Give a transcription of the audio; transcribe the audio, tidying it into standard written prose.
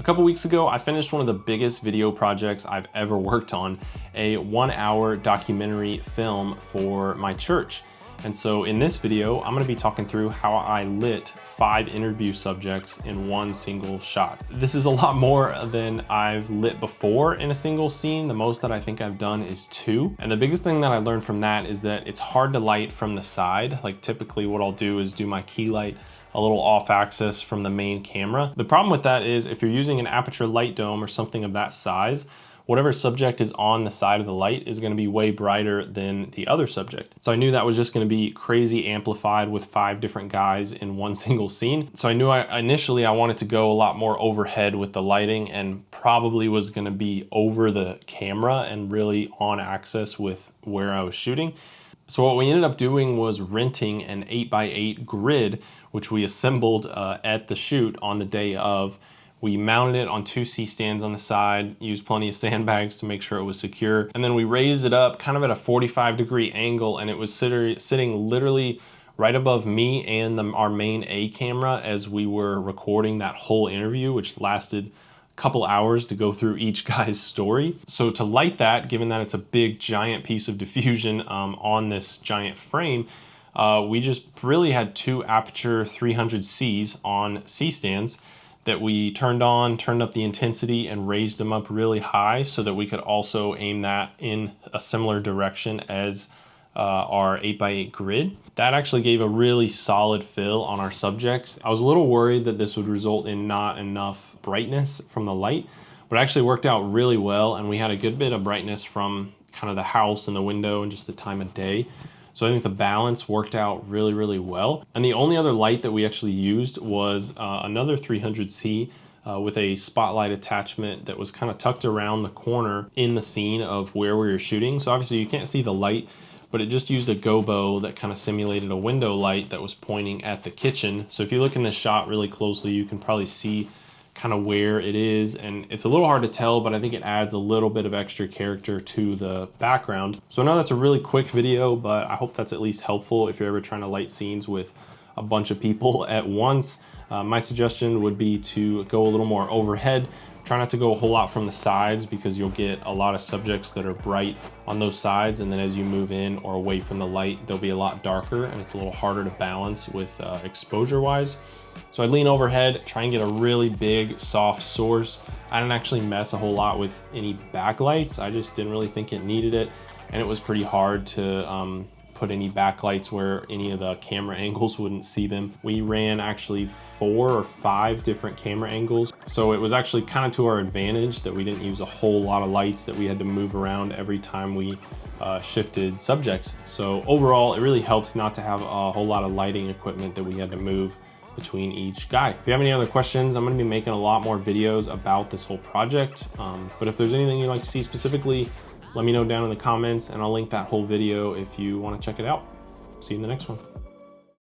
couple weeks ago, I finished one of the biggest video projects I've ever worked on, a 1-hour documentary film for my church. And so in this video, I'm gonna be talking through how I lit 5 interview subjects in one single shot. This is a lot more than I've lit before in a single scene. The most that I think I've done is 2. And the biggest thing that I learned from that is that it's hard to light from the side. Like typically what I'll do is do my key light a little off axis from the main camera. The problem with that is if you're using an aperture light dome or something of that size, whatever subject is on the side of the light is gonna be way brighter than the other subject. So I knew that was just gonna be crazy amplified with 5 different guys in one single scene. So I knew initially I wanted to go a lot more overhead with the lighting and probably was gonna be over the camera and really on axis with where I was shooting. So what we ended up doing was renting an 8x8 grid, which we assembled at the shoot on the day of. We mounted it on 2 C-stands on the side, used plenty of sandbags to make sure it was secure. And then we raised it up kind of at a 45-degree angle, and it was sitting literally right above me and our main A camera as we were recording that whole interview, which lasted a couple hours to go through each guy's story. So to light that, given that it's a big giant piece of diffusion on this giant frame, we just really had 2 aperture 300Cs on C-stands that we turned up the intensity and raised them up really high so that we could also aim that in a similar direction as our 8x8 grid. That actually gave a really solid fill on our subjects. I was a little worried that this would result in not enough brightness from the light, but it actually worked out really well, and we had a good bit of brightness from kind of the house and the window and just the time of day. So I think the balance worked out really, really well. And the only other light that we actually used was another 300C with a spotlight attachment that was kind of tucked around the corner in the scene of where we were shooting. So obviously you can't see the light, but it just used a gobo that kind of simulated a window light that was pointing at the kitchen. So if you look in this shot really closely, you can probably see kind of where it is, and it's a little hard to tell, but I think it adds a little bit of extra character to the background. So I know that's a really quick video, but I hope that's at least helpful if you're ever trying to light scenes with a bunch of people at once. My suggestion would be to go a little more overhead. Try not to go a whole lot from the sides because you'll get a lot of subjects that are bright on those sides, and then as you move in or away from the light, they'll be a lot darker and it's a little harder to balance with exposure wise. So I'd lean overhead, try and get a really big soft source. I didn't actually mess a whole lot with any backlights. I just didn't really think it needed it, and it was pretty hard to put any backlights where any of the camera angles wouldn't see them. We ran actually 4 or 5 different camera angles. So it was actually kind of to our advantage that we didn't use a whole lot of lights that we had to move around every time we shifted subjects. So overall, it really helps not to have a whole lot of lighting equipment that we had to move between each guy. If you have any other questions, I'm gonna be making a lot more videos about this whole project. But if there's anything you'd like to see specifically, let me know down in the comments and I'll link that whole video if you want to check it out. See you in the next one.